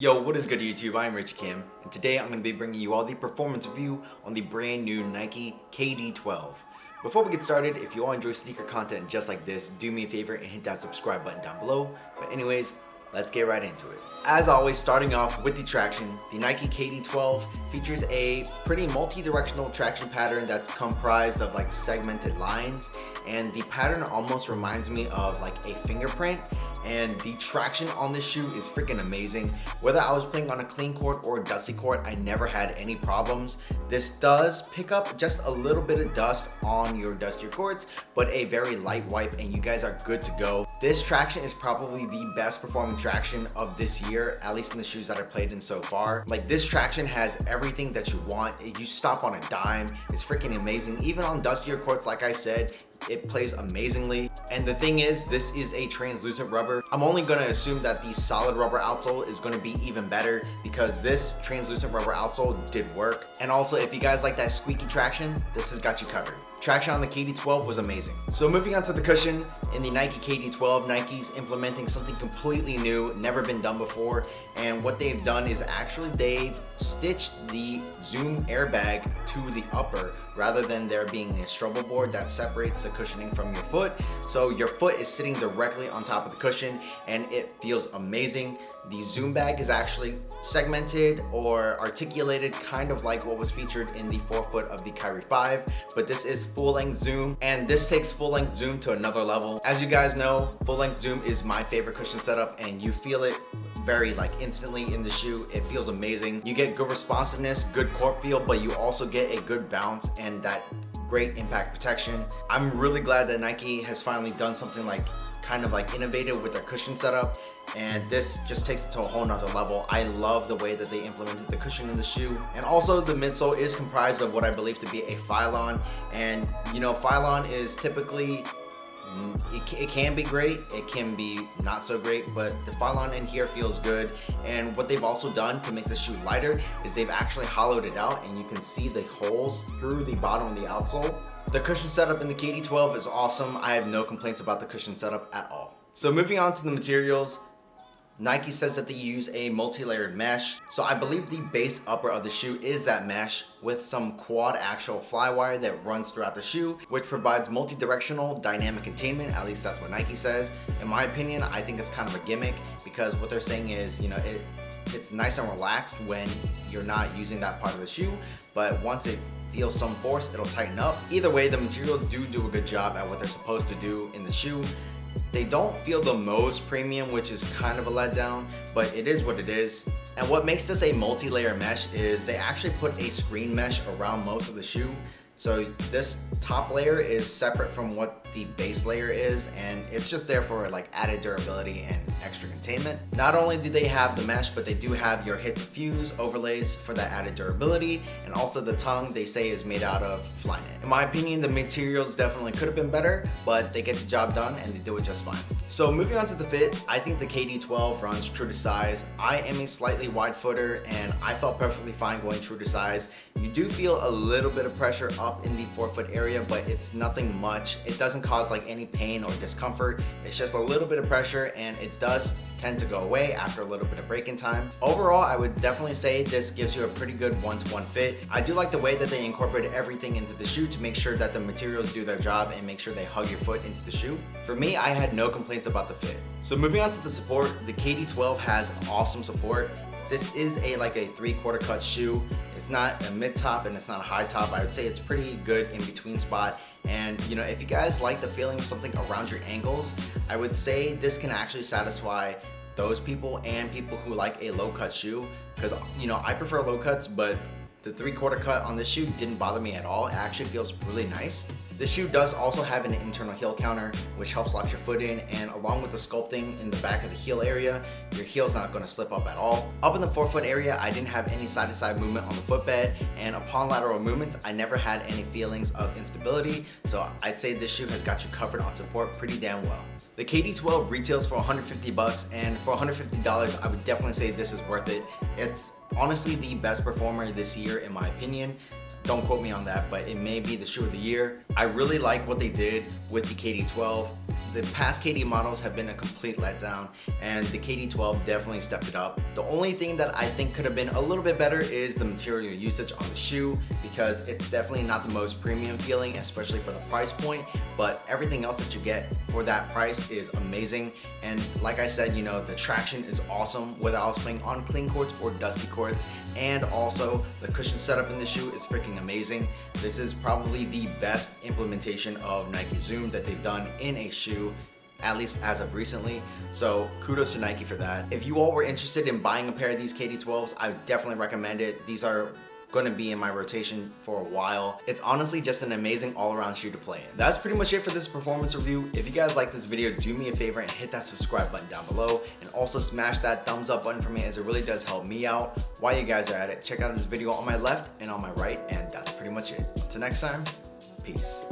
Yo, what is good YouTube? I'm Rich Kim, and today I'm going to be bringing you all the performance review on the brand new Nike KD12. Before we get started, if you all enjoy sneaker content just like this, do me a favor and hit that subscribe button down below. But anyways, let's get right into it. As always, starting off with the traction, the Nike KD12 features a pretty multi-directional traction pattern that's comprised of like segmented lines, and the pattern almost reminds me of like a fingerprint. And the traction on this shoe is freaking amazing. Whether I was playing on a clean court or a dusty court, I never had any problems. This does pick up just a little bit of dust on your dustier courts, but a very light wipe and you guys are good to go. This traction is probably the best performing traction of this year, at least in the shoes that I played in so far. Like, this traction has everything that you want. You stop on a dime. It's freaking amazing. Even on dustier courts, like I said, it plays amazingly. And the thing is, this is a translucent rubber. I'm only gonna assume that the solid rubber outsole is gonna be even better because this translucent rubber outsole did work. And also, if you guys like that squeaky traction, this has got you covered. Traction on the KD12 was amazing. So moving on to the cushion, in the Nike KD12, Nike's implementing something completely new, never been done before. And what they've done is actually they've stitched the Zoom airbag to the upper rather than there being a strobel board that separates the cushioning from your foot. So your foot is sitting directly on top of the cushion and it feels amazing. The Zoom bag is actually segmented or articulated, kind of like what was featured in the forefoot of the Kyrie 5, but this is full-length Zoom, and this takes full-length Zoom to another level. As you guys know, full-length Zoom is my favorite cushion setup, and you feel it very instantly in the shoe. It feels amazing. You get good responsiveness, good court feel, but you also get a good bounce and that great impact protection. I'm really glad that Nike has finally done something kind of innovative with their cushion setup, and this just takes it to a whole nother level. I love the way that they implemented the cushion in the shoe. And also the midsole is comprised of what I believe to be a Phylon, and you know, Phylon is typically it can be great, it can be not so great, but the Phylon in here feels good. And what they've also done to make the shoe lighter is they've actually hollowed it out, and you can see the holes through the bottom of the outsole. The cushion setup in the KD12 is awesome. I have no complaints about the cushion setup at all. So moving on to the materials, Nike says that they use a multi-layered mesh. So I believe the base upper of the shoe is that mesh with some quad axial flywire that runs throughout the shoe, which provides multi-directional dynamic containment. At least that's what Nike says. In my opinion, I think it's kind of a gimmick because what they're saying is, you know, it's nice and relaxed when you're not using that part of the shoe, but once it feels some force, it'll tighten up. Either way, the materials do a good job at what they're supposed to do in the shoe. They don't feel the most premium, which is kind of a letdown, but it is what it is. And what makes this a multi-layer mesh is they actually put a screen mesh around most of the shoe. So this top layer is separate from what the base layer is, and it's just there for added durability and extra containment. Not only do they have the mesh, but they do have your hit to fuse overlays for that added durability, and also the tongue they say is made out of Flyknit. In my opinion, the materials definitely could have been better, but they get the job done and they do it just fine. So moving on to the fit, I think the KD12 runs true to size. I am a slightly wide footer and I felt perfectly fine going true to size. You do feel a little bit of pressure up in the forefoot area, but it's nothing much. It doesn't cause any pain or discomfort. It's just a little bit of pressure, and it does tend to go away after a little bit of break-in time. Overall, I would definitely say this gives you a pretty good one-to-one fit. I do like the way that they incorporated everything into the shoe to make sure that the materials do their job and make sure they hug your foot into the shoe. For me, I had no complaints about the fit. So moving on to the support, the KD12 has awesome support. This is a 3/4 cut shoe. It's not a mid top and it's not a high top. I would say it's pretty good in between spot. And you know, if you guys like the feeling of something around your ankles, I would say this can actually satisfy those people and people who like a low cut shoe. Because you know, I prefer low cuts, but the 3/4 cut on this shoe didn't bother me at all. It actually feels really nice. This shoe does also have an internal heel counter, which helps lock your foot in, and along with the sculpting in the back of the heel area, your heel's not going to slip up at all. Up in the forefoot area, I didn't have any side-to-side movement on the footbed, and upon lateral movements, I never had any feelings of instability, so I'd say this shoe has got you covered on support pretty damn well. The KD12 retails for $150, and for $150, I would definitely say this is worth it. It's honestly the best performer this year in my opinion. Don't quote me on that, but it may be the shoe of the year. I really like what they did with the KD12. The past KD models have been a complete letdown, and the KD12 definitely stepped it up. The only thing that I think could have been a little bit better is the material usage on the shoe, because it's definitely not the most premium feeling, especially for the price point, but everything else that you get for that price is amazing. And like I said, you know, the traction is awesome, whether I was playing on clean courts or dusty courts, and also the cushion setup in the shoe is freaking amazing. This is probably the best implementation of Nike Zoom that they've done in a shoe, at least as of recently. So kudos to Nike for that. If you all were interested in buying a pair of these KD12s, I would definitely recommend it. These are going to be in my rotation for a while. It's honestly just an amazing all-around shoe to play in. That's pretty much it for this performance review. If you guys like this video, do me a favor and hit that subscribe button down below, and also smash that thumbs up button for me, as it really does help me out. While you guys are at it, check out this video on my left and on my right, and that's pretty much it. Until next time, peace.